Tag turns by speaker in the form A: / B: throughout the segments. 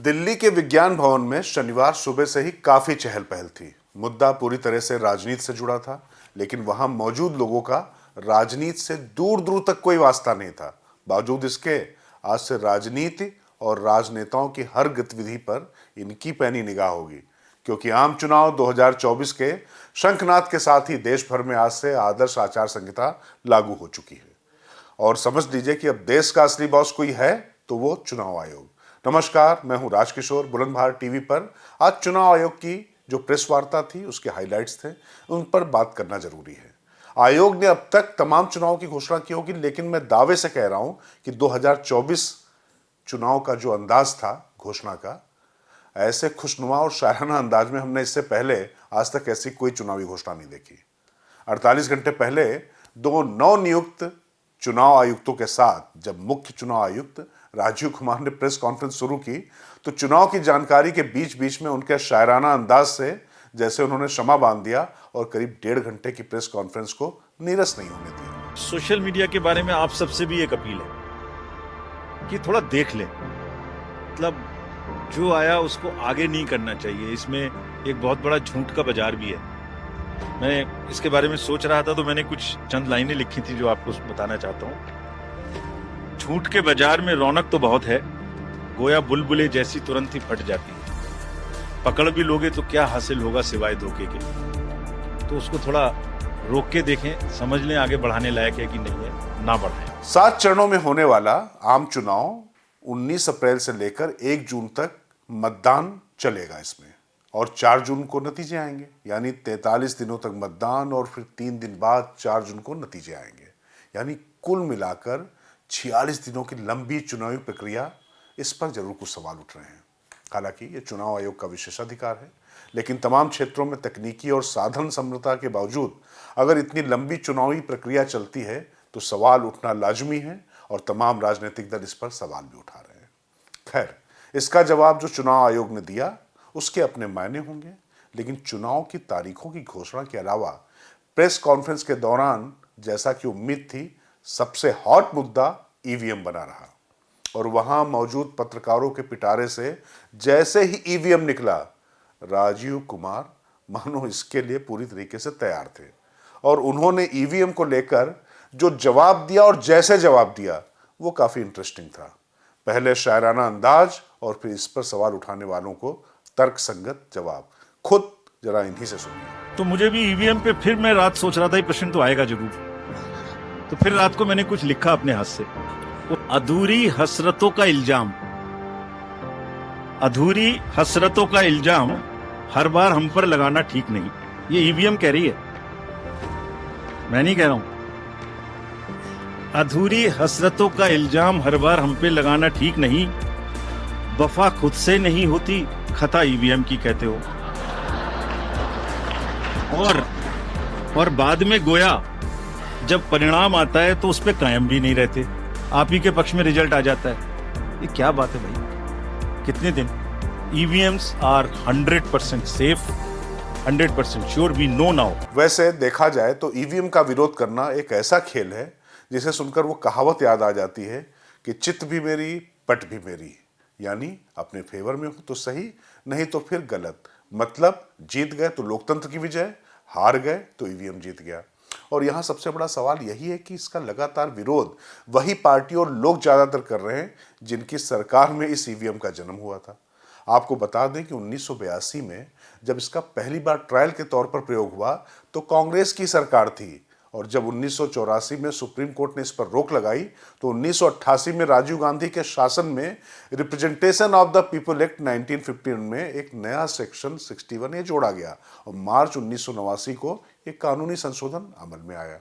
A: दिल्ली के विज्ञान भवन में शनिवार सुबह से ही काफी चहल पहल थी। मुद्दा पूरी तरह से राजनीति से जुड़ा था, लेकिन वहां मौजूद लोगों का राजनीति से दूर दूर तक कोई वास्ता नहीं था। बावजूद इसके आज से राजनीति और राजनेताओं की हर गतिविधि पर इनकी पैनी निगाह होगी, क्योंकि आम चुनाव 2024 के शंखनाद के साथ ही देश भर में आज से आदर्श आचार संहिता लागू हो चुकी है। और समझ लीजिए कि अब देश का असली बॉस कोई है तो वो चुनाव आयोग। नमस्कार, मैं हूं राजकिशोर। बुलंदबाहर टीवी पर आज चुनाव आयोग की जो प्रेस वार्ता थी, उसके हाइलाइट्स थे, उन पर बात करना जरूरी है। आयोग ने अब तक तमाम चुनाव की घोषणा की होगी, लेकिन मैं दावे से कह रहा हूं कि 2024 चुनाव का जो अंदाज था घोषणा का, ऐसे खुशनुमा और शायराना अंदाज में हमने इससे पहले आज तक ऐसी कोई चुनावी घोषणा नहीं देखी। 48 घंटे पहले दो नवनियुक्त चुनाव आयुक्तों के साथ जब मुख्य चुनाव आयुक्त राजीव कुमार ने प्रेस कॉन्फ्रेंस शुरू की, तो चुनाव की जानकारी के बीच बीच में उनके शायराना अंदाज से जैसे उन्होंने क्षमा बांध दिया और करीब 1.5 घंटे की प्रेस कॉन्फ्रेंस को नीरस नहीं होने दिया।
B: सोशल मीडिया के बारे में आप सबसे भी एक अपील है कि थोड़ा देख लें, मतलब जो आया उसको आगे नहीं करना चाहिए। इसमें एक बहुत बड़ा झूठ का बाजार भी है। मैं इसके बारे में सोच रहा था तो मैंने कुछ चंद लाइनें लिखी थी जो आपको बताना चाहता हूँ। झूठ के बाजार में रौनक तो बहुत है, गोया बुलबुले जैसी तुरंत ही फट जाती है। पकड़ भी लोगे तो क्या हासिल होगा सिवाय धोखे के। तो उसको थोड़ा रोक के देखें, समझ लें आगे बढ़ाने लायक है कि नहीं है, ना बढ़ाएं।
A: 7 चरणों में होने वाला आम चुनाव 19 अप्रैल से लेकर 1 जून तक मतदान चलेगा इसमें, और 4 जून को नतीजे आएंगे। यानी 43 दिनों तक मतदान और फिर 3 दिन बाद 4 जून को नतीजे आएंगे। यानी कुल मिलाकर 46 दिनों की लंबी चुनावी प्रक्रिया। इस पर जरूर कुछ सवाल उठ रहे हैं। हालांकि ये चुनाव आयोग का विशेषाधिकार है, लेकिन तमाम क्षेत्रों में तकनीकी और साधन सम्मतता के बावजूद अगर इतनी लंबी चुनावी प्रक्रिया चलती है तो सवाल उठना लाजमी है, और तमाम राजनीतिक दल इस पर सवाल भी उठा रहे हैं। खैर, इसका जवाब जो चुनाव आयोग ने दिया उसके अपने मायने होंगे, लेकिन चुनाव की तारीखों की घोषणा के अलावा प्रेस कॉन्फ्रेंस के दौरान, जैसा कि उम्मीद थी, सबसे हॉट मुद्दा ईवीएम बना रहा। और वहां मौजूद पत्रकारों के पिटारे से जैसे ही ईवीएम निकला, राजीव कुमार मानो इसके लिए पूरी तरीके से तैयार थे, और उन्होंने ईवीएम को लेकर जो जवाब दिया और जैसे जवाब दिया वो काफी इंटरेस्टिंग था। पहले शायराना अंदाज और फिर इस पर सवाल उठाने वालों को तर्कसंगत जवाब। खुद जरा इन्हीं से सुनिए।
B: तो मुझे भी ईवीएम पे फिर मैं रात सोच रहा था ये प्रश्न तो आएगा जरूर, तो फिर रात को मैंने कुछ लिखा अपने हाथ से। अधूरी हसरतों का इल्जाम, अधूरी हसरतों का इल्जाम हर बार हम पर लगाना ठीक नहीं। ये ईवीएम कह रही है, मैं नहीं कह रहा हूं। अधूरी हसरतों का इल्जाम हर बार हम पे लगाना ठीक नहीं। वफा खुद से नहीं होती, खता ईवीएम की कहते हो। और बाद में गोया जब परिणाम आता है तो उस पे कायम भी नहीं रहते, आप ही के पक्ष में रिजल्ट आ जाता है। ये क्या बात है भाई? कितने दिन? EVMs are 100% safe, 100% sure, we know now.
A: वैसे देखा जाए तो ईवीएम का विरोध करना एक ऐसा खेल है जिसे सुनकर वो कहावत याद आ जाती है कि चित भी मेरी पट भी मेरी। यानी अपने फेवर में हो तो सही, नहीं तो फिर गलत। मतलब जीत गए तो लोकतंत्र की विजय, हार गए तो ईवीएम जीत गया। और यहाँ सबसे बड़ा सवाल यही है कि इसका लगातार विरोध वही पार्टी और लोग ज्यादातर कर रहे हैं जिनकी सरकार में इस ईवीएम का जन्म हुआ था। आपको बता दें कि 1982 में जब इसका पहली बार ट्रायल के तौर पर प्रयोग हुआ तो कांग्रेस की सरकार थी, और जब 1984 में सुप्रीम कोर्ट ने इस पर रोक लगाई तो 1988 में राजीव गांधी के शासन में representation of the people act 1951 में एक नया सेक्शन 61A जोड़ा गया, और मार्च 1989 को एक कानूनी संशोधन अमल में आया।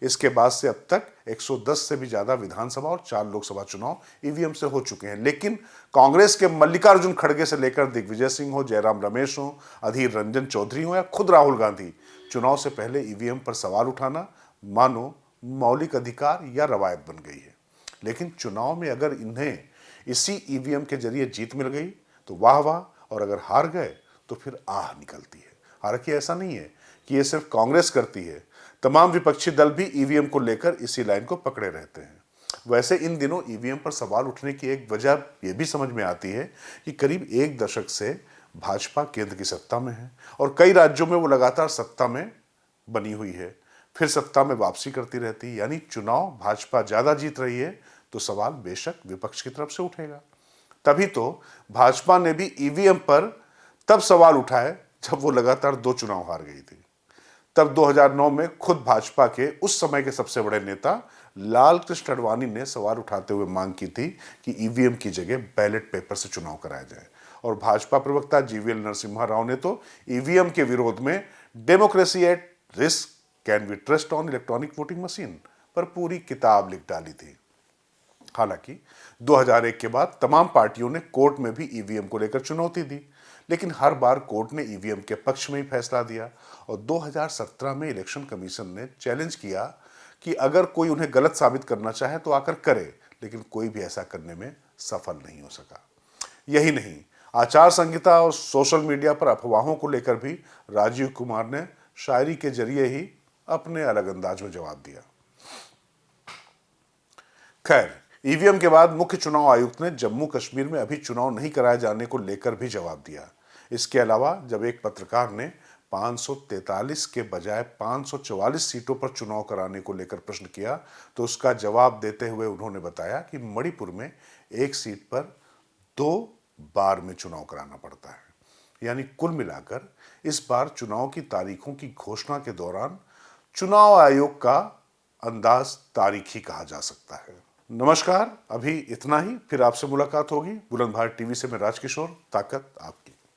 A: इसके बाद से अब तक 110 से भी ज्यादा विधानसभा और 4 लोकसभा चुनाव ईवीएम से हो चुके हैं। लेकिन कांग्रेस के मल्लिकार्जुन खड़गे से लेकर दिग्विजय सिंह हो, जयराम रमेश हो, अधीर रंजन चौधरी हो या खुद राहुल गांधी, चुनाव से पहले ईवीएम पर सवाल उठाना मानो मौलिक अधिकार या रवायत बन गई है। लेकिन चुनाव में अगर इन्हें इसी ईवीएम के जरिए जीत मिल गई तो वाह वाह, और अगर हार गए तो फिर आह निकलती है। हालांकि ऐसा नहीं है कि ये सिर्फ कांग्रेस करती है, तमाम विपक्षी दल भी ईवीएम को लेकर इसी लाइन को पकड़े रहते हैं। वैसे इन दिनों ईवीएम पर सवाल उठने की एक वजह यह भी समझ में आती है कि करीब एक दशक से भाजपा केंद्र की सत्ता में है और कई राज्यों में वो लगातार सत्ता में बनी हुई है, फिर सत्ता में वापसी करती रहती है, यानी चुनाव भाजपा ज्यादा जीत रही है तो सवाल बेशक विपक्ष की तरफ से उठेगा। तभी तो भाजपा ने भी ईवीएम पर तब सवाल उठाए जब वो लगातार 2 चुनाव हार गई थी। तब 2009 में खुद भाजपा के उस समय के सबसे बड़े नेता लाल कृष्ण आडवाणी ने सवाल उठाते हुए मांग की थी कि ईवीएम की जगह बैलेट पेपर से चुनाव कराया जाए और भाजपा प्रवक्ता जीवीएल नरसिम्हा राव ने तो ईवीएम के विरोध में democracy at risk, can we trust on electronic voting machine पर पूरी किताब लिख डाली थी। हालांकि 2001 के बाद तमाम पार्टियों ने कोर्ट में भी ईवीएम को लेकर चुनौती दी, लेकिन हर बार कोर्ट ने ईवीएम के पक्ष में ही फैसला दिया और 2017 में इलेक्शन कमीशन ने चैलेंज किया कि अगर कोई उन्हें गलत साबित करना चाहे तो आकर करे, लेकिन कोई भी ऐसा करने में सफल नहीं हो सका। यही नहीं, आचार संहिता और सोशल मीडिया पर अफवाहों को लेकर भी राजीव कुमार ने शायरी के जरिए ही अपने अलग अंदाज में जवाब दिया। खैर, ईवीएम के बाद मुख्य चुनाव आयुक्त ने जम्मू कश्मीर में अभी चुनाव नहीं कराए जाने को लेकर भी जवाब दिया। इसके अलावा जब एक पत्रकार ने 543 के बजाय 544 सीटों पर चुनाव कराने को लेकर प्रश्न किया तो उसका जवाब देते हुए उन्होंने बताया कि मणिपुर में एक सीट पर 2 बार में चुनाव कराना पड़ता है, यानी कुल मिलाकर इस बार चुनाव की तारीखों की घोषणा के दौरान चुनाव आयोग का अंदाज तारीखी कहा जा सकता है। नमस्कार, अभी इतना ही, फिर आपसे मुलाकात होगी। बुलंदशहर टीवी से मैं राजकिशोर, ताकत आपकी।